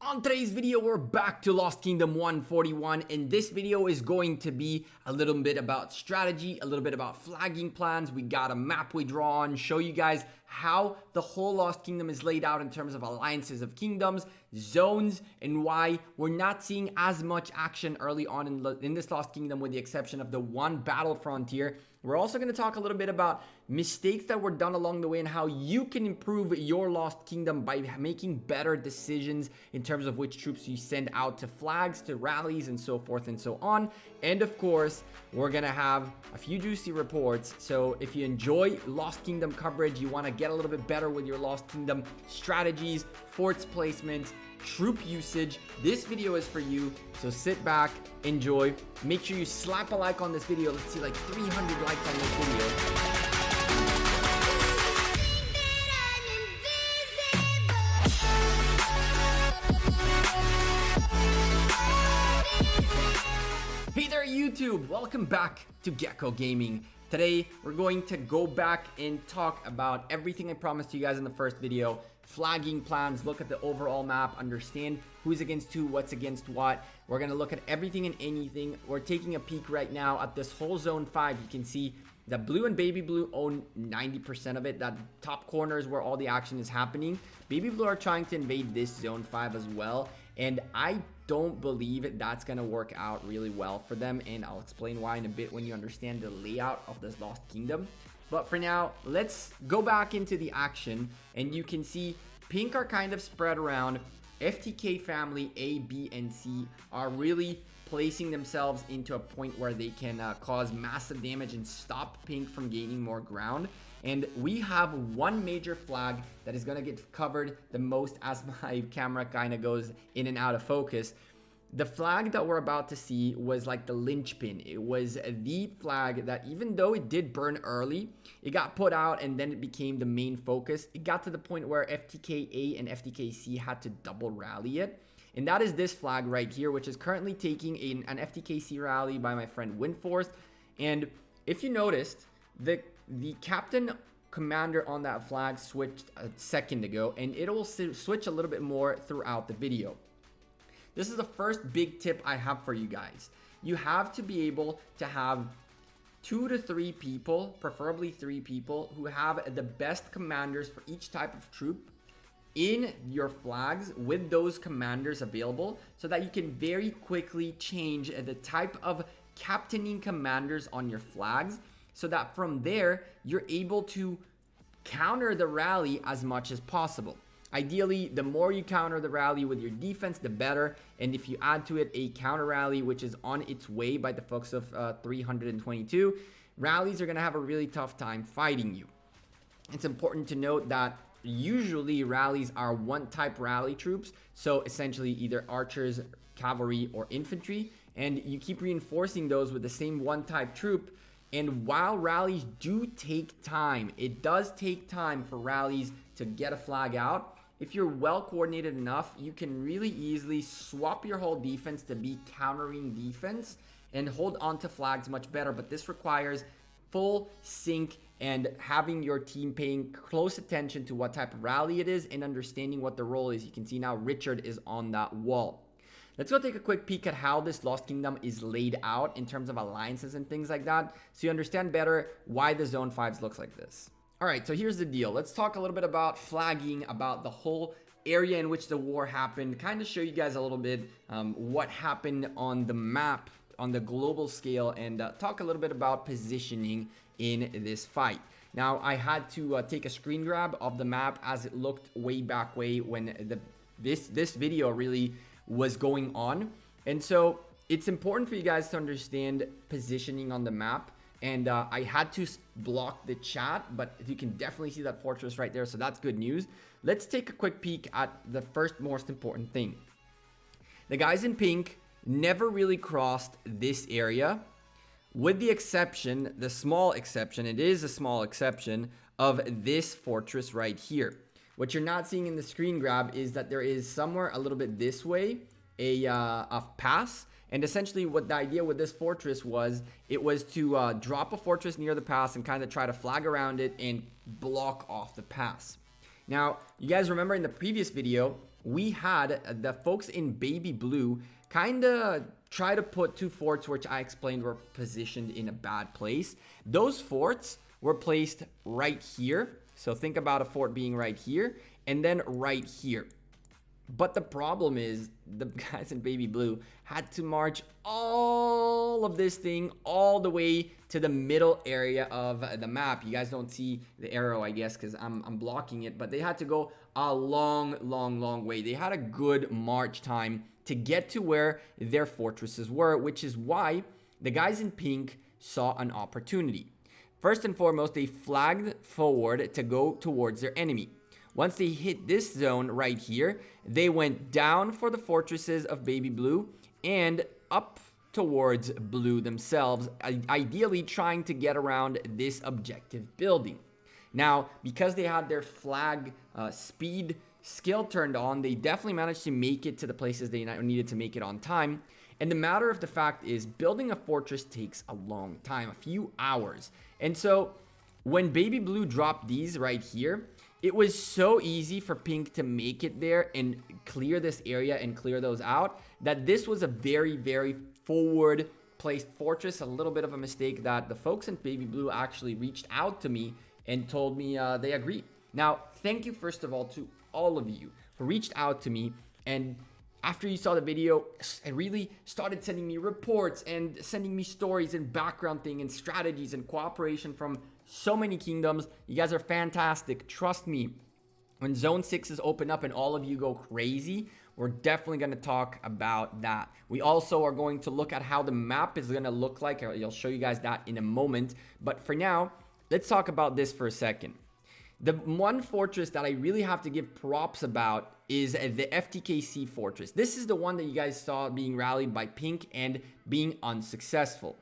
On today's video, we're back to Lost Kingdom 141, and this video is going to be a little bit about strategy, a little bit about flagging plans. We got a map we draw on, show you guys how the whole Lost Kingdom is laid out in terms of alliances of kingdoms, zones, and why we're not seeing as much action early on in this Lost Kingdom with the exception of the one battle frontier. We're also going to talk a little bit about mistakes that were done along the way and how you can improve your Lost Kingdom by making better decisions in terms of which troops you send out to flags, to rallies, and so forth and so on. And of course, we're going to have a few juicy reports. So if you enjoy Lost Kingdom coverage, you want to get a little bit better with your Lost Kingdom strategies, forts placements, troop usage, this video is for you. So sit back, enjoy, make sure you slap a like on this video. Let's see like 300 likes on this video. Hey there YouTube, welcome back to Gekko Gaming. Today we're going to go back and talk about everything I promised you guys in the first video. Flagging plans, look at the overall map, understand who's against who, what's against what. We're going to look at everything and anything. We're taking a peek right now at this whole zone 5. You can see that blue and baby blue own 90% of it. That top corner is where all the action is happening. Baby blue are trying to invade this zone 5 as well, and I don't believe that's going to work out really well for them, and I'll explain why in a bit when you understand the layout of this Lost Kingdom. But for now, let's go back into the action, and you can see pink are kind of spread around. FTK family A, B, and C are really placing themselves into a point where they can cause massive damage and stop pink from gaining more ground. And we have one major flag that is going to get covered the most as my camera kind of goes in and out of focus. The flag that we're about to see was like the linchpin. It was the flag that, even though it did burn early, it got put out and then it became the main focus. It got to the point where FTK-A and FTK-C had to double rally it. And that is this flag right here, which is currently taking an FTK-C rally by my friend Windforce. And if you noticed, the captain commander on that flag switched a second ago, and it will switch a little bit more throughout the video. This is the first big tip I have for you guys. You have to be able to have 2 to 3 people, preferably 3 people, who have the best commanders for each type of troop in your flags with those commanders available, so that you can very quickly change the type of captaining commanders on your flags, so that from there you're able to counter the rally as much as possible. Ideally, the more you counter the rally with your defense, the better. And if you add to it a counter rally, which is on its way by the folks of 322, rallies are going to have a really tough time fighting you. It's important to note that usually rallies are one type rally troops. So essentially either archers, cavalry, or infantry. And you keep reinforcing those with the same one type troop. And while rallies do take time, it does take time for rallies to get a flag out. If you're well coordinated enough, you can really easily swap your whole defense to be countering defense and hold on to flags much better. But this requires full sync and having your team paying close attention to what type of rally it is and understanding what the role is. You can see now Richard is on that wall. Let's go take a quick peek at how this Lost Kingdom is laid out in terms of alliances and things like that, so you understand better why the Zone 5s looks like this. All right, so here's the deal. Let's talk a little bit about flagging, about the whole area in which the war happened, kind of show you guys a little bit what happened on the map, on the global scale, and talk a little bit about positioning in this fight. Now, I had to take a screen grab of the map as it looked way back when this video really was going on. And so it's important for you guys to understand positioning on the map. And I had to block the chat, but you can definitely see that fortress right there. So that's good news. Let's take a quick peek at the first most important thing. The guys in pink never really crossed this area, with the exception, the small exception, it is a small exception, of this fortress right here. What you're not seeing in the screen grab is that there is somewhere a little bit this way, a pass. And essentially what the idea with this fortress was, it was to drop a fortress near the pass and kind of try to flag around it and block off the pass. Now, you guys remember in the previous video, we had the folks in baby blue kind of try to put 2 forts, which I explained were positioned in a bad place. Those forts were placed right here. So think about a fort being right here and then right here. But the problem is the guys in baby blue had to march all of this thing all the way to the middle area of the map. You guys don't see the arrow, I guess, because I'm blocking it, but they had to go a long way. They had a good march time to get to where their fortresses were, which is why the guys in pink saw an opportunity. First and foremost, they flagged forward to go towards their enemy. Once they hit this zone right here, they went down for the fortresses of baby blue and up towards blue themselves, ideally trying to get around this objective building. Now, because they had their flag speed skill turned on, they definitely managed to make it to the places they needed to make it on time. And the matter of the fact is, building a fortress takes a long time, a few hours. And so when baby blue dropped these right here, it was so easy for pink to make it there and clear this area and clear those out that this was a very forward placed fortress. A little bit of a mistake that the folks in baby blue actually reached out to me and told me they agree. Now, thank you first of all to all of you who reached out to me, and after you saw the video, it really started sending me reports and sending me stories and background thing and strategies and cooperation from so many kingdoms. You guys are fantastic. Trust me, when Zone 6s open up and all of you go crazy, we're definitely going to talk about that. We also are going to look at how the map is going to look like. I'll show you guys that in a moment. But for now, let's talk about this for a second. The one fortress that I really have to give props about is the FTKC fortress. This is the one that you guys saw being rallied by pink and being unsuccessful.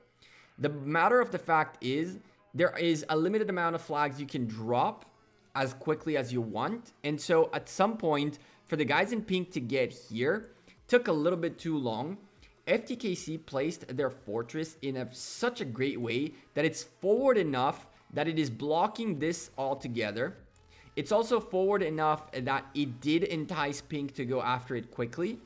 The matter of the fact is, there is a limited amount of flags you can drop as quickly as you want. And so at some point, for the guys in pink to get here, took a little bit too long. FTKC placed their fortress in such a great way that it's forward enough that it is blocking this altogether. It's also forward enough that it did entice pink to go after it quickly.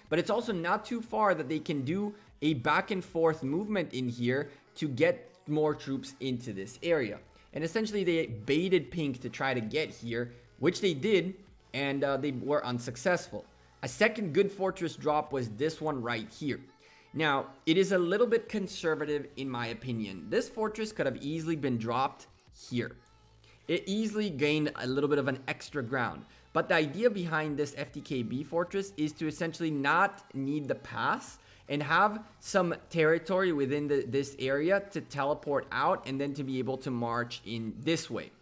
But it's also not too far that they can do a back and forth movement in here to get more troops into this area. And essentially they baited pink to try to get here, which they did, and they were unsuccessful. A second good fortress drop was this one right here. Now, it is a little bit conservative in my opinion. This fortress could have easily been dropped here. It easily gained a little bit of an extra ground. But the idea behind this FTKB fortress is to essentially not need the pass and have some territory within this area to teleport out and then to be able to march in this way.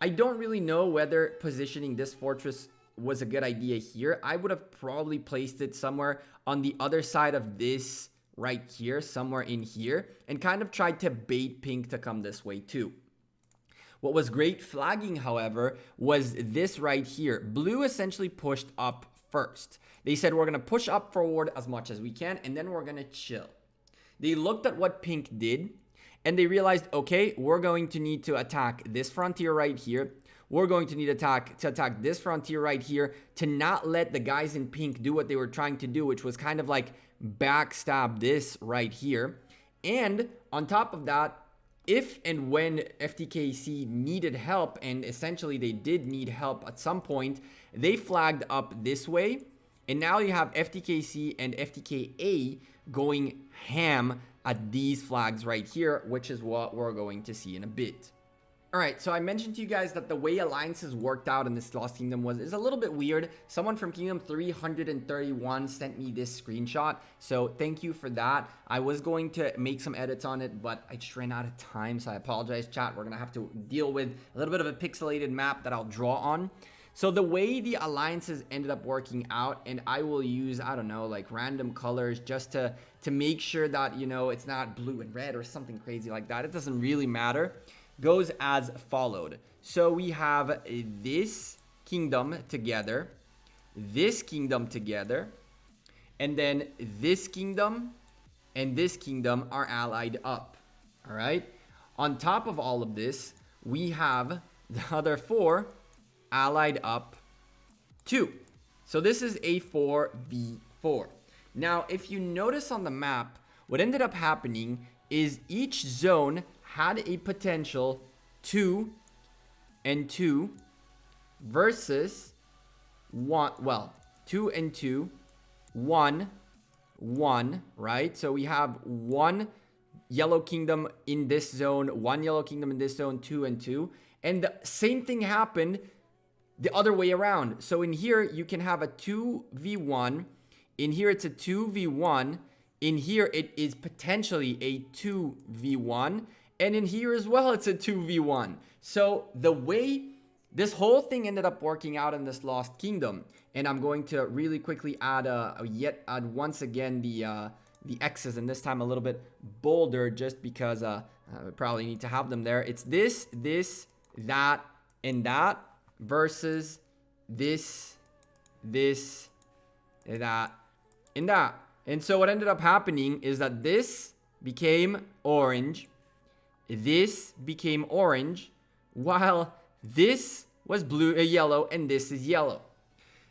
I don't really know whether positioning this fortress was a good idea here. I would have probably placed it somewhere on the other side of this right here, somewhere in here, and kind of tried to bait pink to come this way too. What was great flagging, however, was this right here. Blue essentially pushed up first. They said, we're going to push up forward as much as we can, and then we're going to chill. They looked at what pink did, and they realized, okay, we're going to need to attack this frontier right here. We're going to need to attack this frontier right here to not let the guys in pink do what they were trying to do, which was kind of like backstab this right here. And on top of that, if and when FTKC needed help, and essentially they did need help at some point, they flagged up this way. And now you have FTKC and FTKA going ham at these flags right here, which is what we're going to see in a bit. Alright, so I mentioned to you guys that the way alliances worked out in this Lost Kingdom is a little bit weird. Someone from Kingdom 331 sent me this screenshot, so thank you for that. I was going to make some edits on it, but I just ran out of time, so I apologize, chat. We're going to have to deal with a little bit of a pixelated map that I'll draw on. So the way the alliances ended up working out, and I will use, I don't know, like random colors just to make sure that, you know, it's not blue and red or something crazy like that. It doesn't really matter. Goes as followed. So we have this kingdom together, this kingdom together, and then this kingdom and this kingdom are allied up. All right. On top of all of this, we have the other four allied up too. So this is a4, v4. Now, if you notice on the map, what ended up happening is each zone had a potential 2 and 2 versus 1, well, 2 and 2, 1, 1, right? So we have 1 yellow kingdom in this zone, 1 yellow kingdom in this zone, 2 and 2. And the same thing happened the other way around. So in here, you can have a 2v1. In here, it's a 2v1. In here, it is potentially a 2v1. And in here as well, it's a 2v1. So the way this whole thing ended up working out in this Lost Kingdom, and I'm going to really quickly add once again the X's, and this time a little bit bolder, just because we probably need to have them there. It's this, that, and that versus this, that, and that. And so what ended up happening is that this became orange, this became orange, while this was blue, yellow, and this is yellow.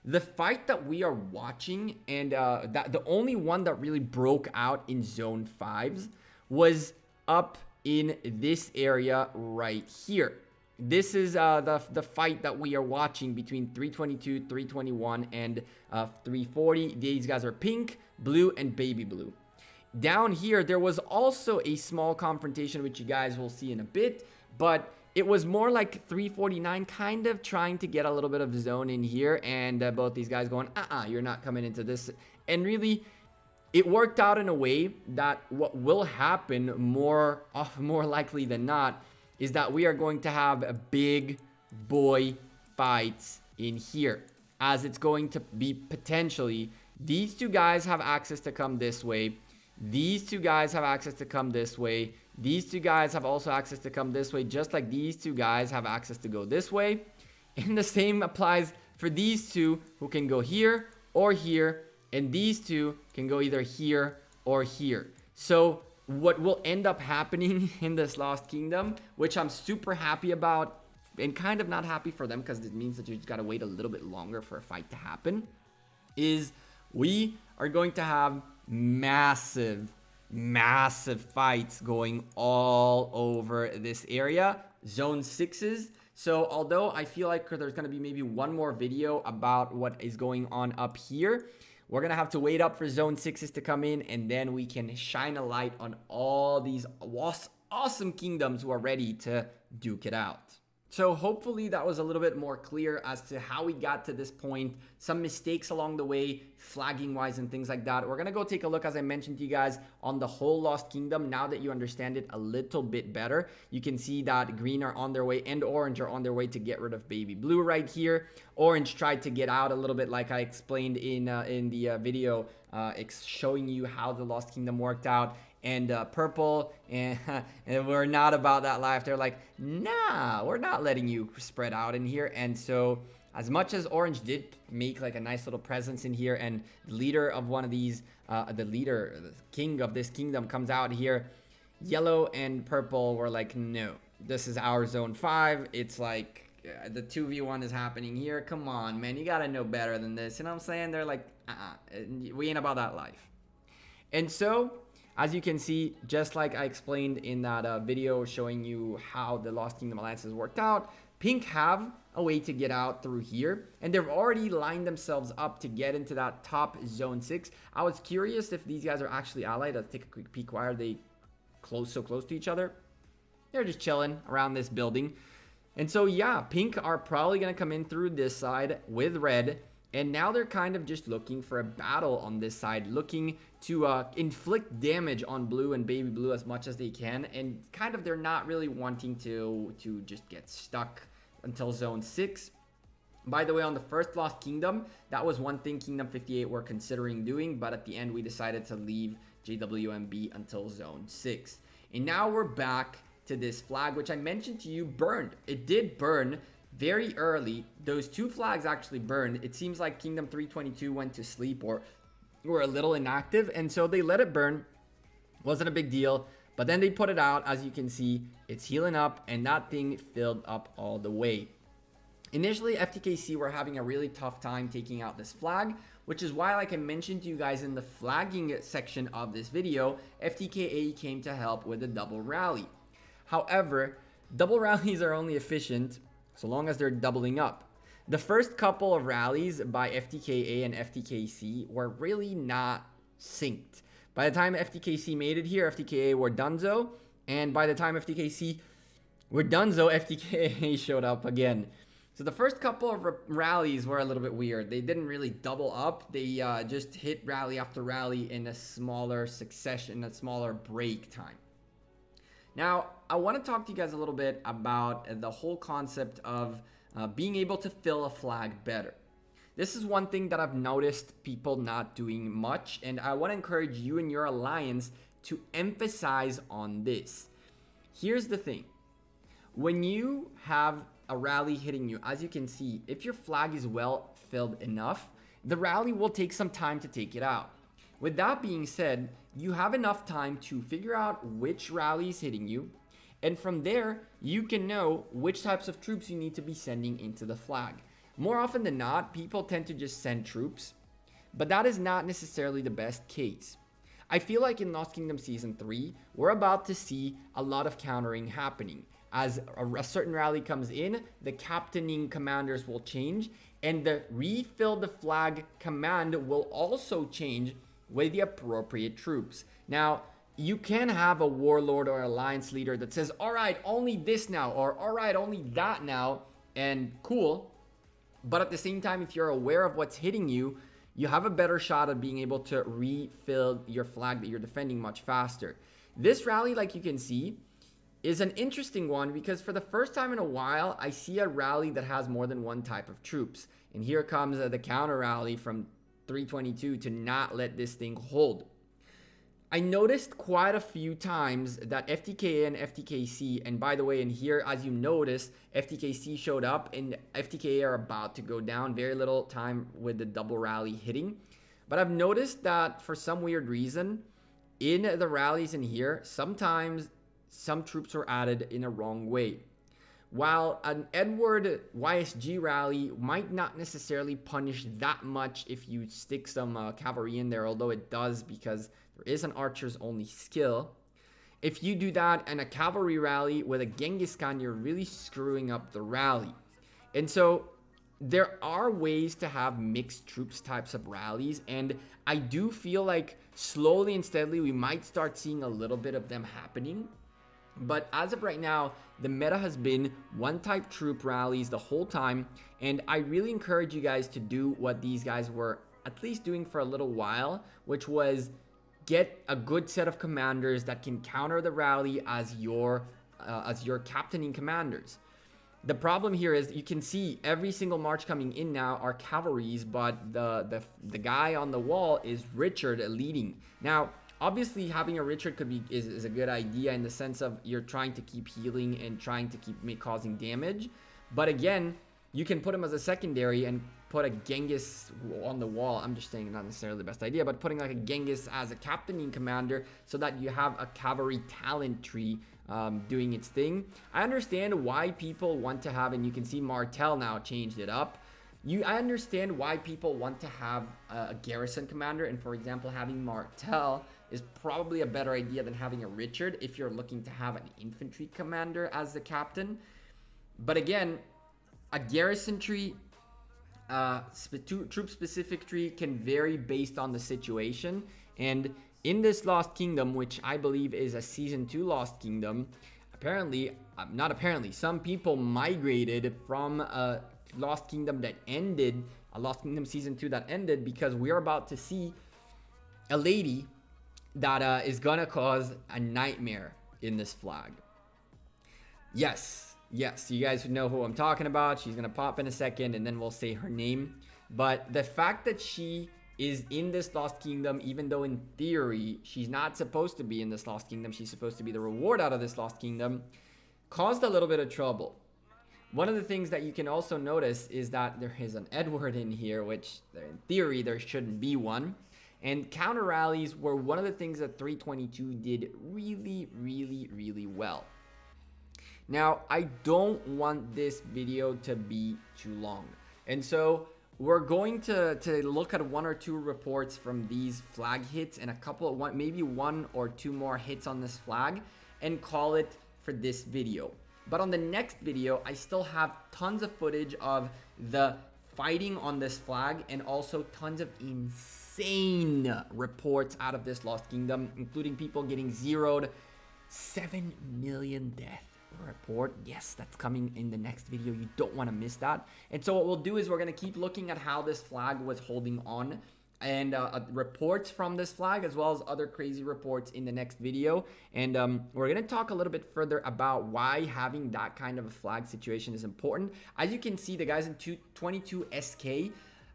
The fight that we are watching, and the only one that really broke out in zone 5s was up in this area right here. This is the fight that we are watching between 322, 321, and 340. These guys are pink, blue, and baby blue. Down here, there was also a small confrontation, which you guys will see in a bit, but it was more like 349 kind of trying to get a little bit of zone in here, and both these guys going, you're not coming into this. And really, it worked out in a way that what will happen more likely than not is that we are going to have a big boy fights in here, as it's going to be potentially these two guys have access to come this way. These two guys have access to come this way. These two guys have also access to come this way, just like these two guys have access to go this way. And the same applies for these two, who can go here or here. And these two can go either here or here. So what will end up happening in this Lost Kingdom, which I'm super happy about and kind of not happy for them, because it means that you just got to wait a little bit longer for a fight to happen, is we are going to have massive fights going all over this area, zone 6s. So although I feel like there's going to be maybe one more video about what is going on up here, we're going to have to wait up for zone 6s to come in, and then we can shine a light on all these awesome kingdoms who are ready to duke it out. So hopefully that was a little bit more clear as to how we got to this point, some mistakes along the way, flagging wise and things like that. We're going to go take a look, as I mentioned to you guys, on the whole Lost Kingdom. Now that you understand it a little bit better, you can see that green are on their way and orange are on their way to get rid of baby blue right here. Orange tried to get out a little bit, like I explained in the video showing you how the Lost Kingdom worked out. And purple, and we're not about that life. They're like, nah, we're not letting you spread out in here. And so as much as orange did make like a nice little presence in here, and the leader of one of these, the king of this kingdom comes out here, yellow and purple were like, no, this is our zone 5. It's like the 2v1 is happening here. Come on, man, you gotta know better than this. You know what I'm saying? They're like, we ain't about that life. And so, as you can see, just like I explained in that video showing you how the Lost Kingdom alliances worked out, pink have a way to get out through here, and they've already lined themselves up to get into that top zone 6. I was curious if these guys are actually allied. Let's take a quick peek. Why are they so close to each other? They're just chilling around this building. And so yeah, pink are probably going to come in through this side with red. And now they're kind of just looking for a battle on this side, looking to inflict damage on blue and baby blue as much as they can. And kind of they're not really wanting to just get stuck until zone 6. By the way, on the first Lost Kingdom, that was one thing Kingdom 58 were considering doing. But at the end, we decided to leave JWMB until zone 6. And now we're back to this flag, which I mentioned to you burned. It did burn very early. Those two flags actually burned. It seems like Kingdom 322 went to sleep or were a little inactive, and so they let it burn. Wasn't a big deal, but then they put it out. As you can see, it's healing up, and that thing filled up all the way. Initially, FTKC were having a really tough time taking out this flag, which is why, like I mentioned to you guys in the flagging section of this video, FTKA came to help with the double rally. However, double rallies are only efficient so long as they're doubling up. The first couple of rallies by FTKA and FTKC were really not synced. By the time FTKC made it here, FTKA were donezo, and by the time FTKC were donezo, FTKA showed up again. So the first couple of rallies were a little bit weird. They didn't really double up. They just hit rally after rally in a smaller succession, a smaller break time. Now, I want to talk to you guys a little bit about the whole concept of being able to fill a flag better. This is one thing that I've noticed people not doing much, and I want to encourage you and your alliance to emphasize on this. Here's the thing. When you have a rally hitting you, as you can see, if your flag is well filled enough, the rally will take some time to take it out. With that being said, you have enough time to figure out which rally is hitting you, and from there, you can know which types of troops you need to be sending into the flag. More often than not, people tend to just send troops, but that is not necessarily the best case. I feel like in Lost Kingdom Season 3, we're about to see a lot of countering happening. As a certain rally comes in, the captaining commanders will change, and the refill the flag command will also change with the appropriate troops. Now, you can have a warlord or alliance leader that says, all right, only this now, or all right, only that now, and cool. But at the same time, if you're aware of what's hitting you, you have a better shot at being able to refill your flag that you're defending much faster. This rally, like you can see, is an interesting one because for the first time in a while, I see a rally that has more than one type of troops. And here comes the counter rally from 322 to not let this thing hold. I noticed quite a few times that FTKA and FTKC, and by the way, in here, as you notice, FTKC showed up and FTKA are about to go down. Very little time with the double rally hitting. But I've noticed that for some weird reason, in the rallies in here, sometimes some troops were added in a wrong way. While an Edward YSG rally might not necessarily punish that much if you stick some cavalry in there, although it does because there is an archer's only skill. If you do that in a cavalry rally with a Genghis Khan, you're really screwing up the rally. And so there are ways to have mixed troops types of rallies, and I do feel like slowly and steadily we might start seeing a little bit of them happening. But as of right now, the meta has been one type troop rallies the whole time, and I really encourage you guys to do what these guys were at least doing for a little while, which was get a good set of commanders that can counter the rally as your captaining commanders. The problem here is you can see every single march coming in now are cavalries, but the guy on the wall is Richard leading. Now, obviously, having a Richard is a good idea in the sense of you're trying to keep healing and trying to keep causing damage. But again, you can put him as a secondary and put a Genghis on the wall. I'm just saying not necessarily the best idea, but putting like a Genghis as a captaining commander so that you have a cavalry talent tree doing its thing. I understand why people want to have, and you can see Martel now changed it up. I understand why people want to have a garrison commander, and for example, having Martel is probably a better idea than having a Richard if you're looking to have an infantry commander as the captain. But again, a garrison tree, troop specific tree can vary based on the situation. And in this Lost Kingdom, which I believe is a Season 2 Lost Kingdom, some people migrated from a Lost Kingdom that ended, a Lost Kingdom Season 2 that ended, because we're about to see a lady that is gonna cause a nightmare in this flag. Yes, you guys know who I'm talking about. She's gonna pop in a second and then we'll say her name. But the fact that she is in this Lost Kingdom, even though in theory she's not supposed to be in this Lost Kingdom, she's supposed to be the reward out of this Lost Kingdom, caused a little bit of trouble. One of the things that you can also notice is that there is an Edward in here, which in theory there shouldn't be one. And counter rallies were one of the things that 322 did really well. Now, I don't want this video to be too long. And so we're going to look at 1 or 2 reports from these flag hits and a couple of maybe 1 or 2 more hits on this flag and call it for this video. But on the next video, I still have tons of footage of the fighting on this flag and also tons of insane reports out of this Lost Kingdom, including people getting zeroed. 7 million death report. Yes, that's coming in the next video. You don't want to miss that. And so what we'll do is we're going to keep looking at how this flag was holding on and reports from this flag, as well as other crazy reports in the next video. And we're going to talk a little bit further about why having that kind of a flag situation is important. As you can see, the guys in 22 SK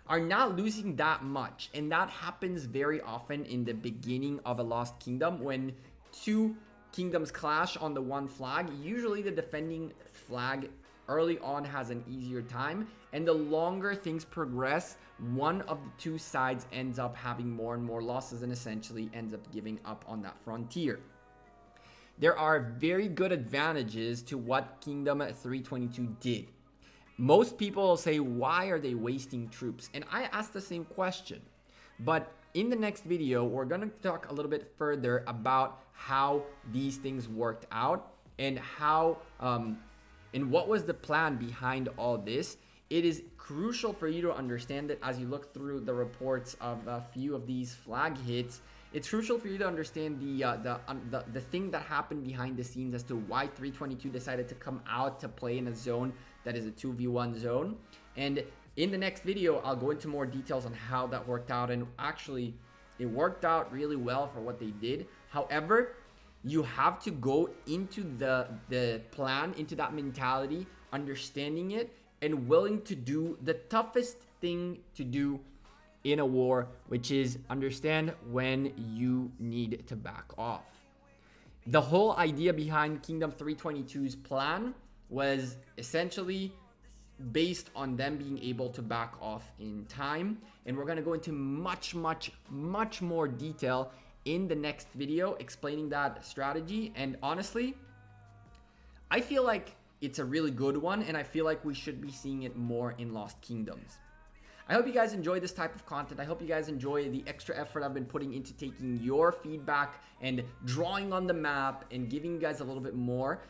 are not losing that much, and that happens very often in the beginning of a Lost Kingdom when 2 kingdoms clash on the one flag. Usually the defending flag early on has an easier time, and the longer things progress, one of the 2 sides ends up having more and more losses and essentially ends up giving up on that frontier. There are very good advantages to what Kingdom 322 did. Most people will say, why are they wasting troops? And I asked the same question, but in the next video, we're going to talk a little bit further about how these things worked out and how and what was the plan behind all this. It is crucial for you to understand that as you look through the reports of a few of these flag hits. It's crucial for you to understand the thing that happened behind the scenes as to why 322 decided to come out to play in a zone that is a 2v1 zone. And in the next video, I'll go into more details on how that worked out. And actually, it worked out really well for what they did. However, you have to go into the plan, into that mentality, understanding it, and willing to do the toughest thing to do in a war, which is understand when you need to back off. The whole idea behind Kingdom 322's plan was essentially based on them being able to back off in time, and we're going to go into much more detail in the next video explaining that strategy. And honestly, I feel like it's a really good one, and I feel like we should be seeing it more in Lost Kingdoms. I hope you guys enjoy this type of content. I hope you guys enjoy the extra effort I've been putting into taking your feedback and drawing on the map and giving you guys a little bit more.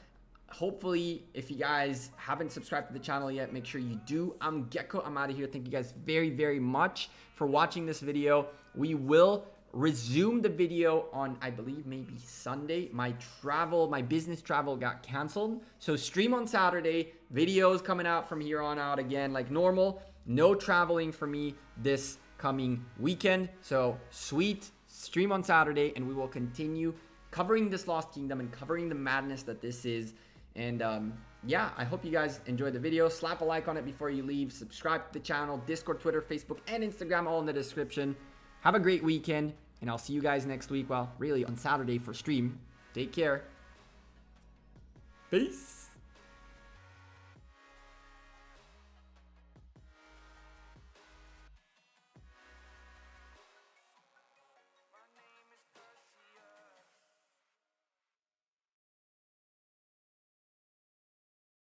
Hopefully, if you guys haven't subscribed to the channel yet, make sure you do. I'm Gekko. I'm out of here. Thank you guys very much for watching this video. We will resume the video on, I believe, maybe Sunday. My business travel got canceled. So stream on Saturday, videos coming out from here on out again like normal. No traveling for me this coming weekend. So sweet, stream on Saturday, and we will continue covering this Lost Kingdom and covering the madness that this is. And yeah, I hope you guys enjoyed the video. Slap a like on it before you leave. Subscribe to the channel, Discord, Twitter, Facebook, and Instagram, all in the description. Have a great weekend, and I'll see you guys next week. Well, really on Saturday for stream. Take care. Peace.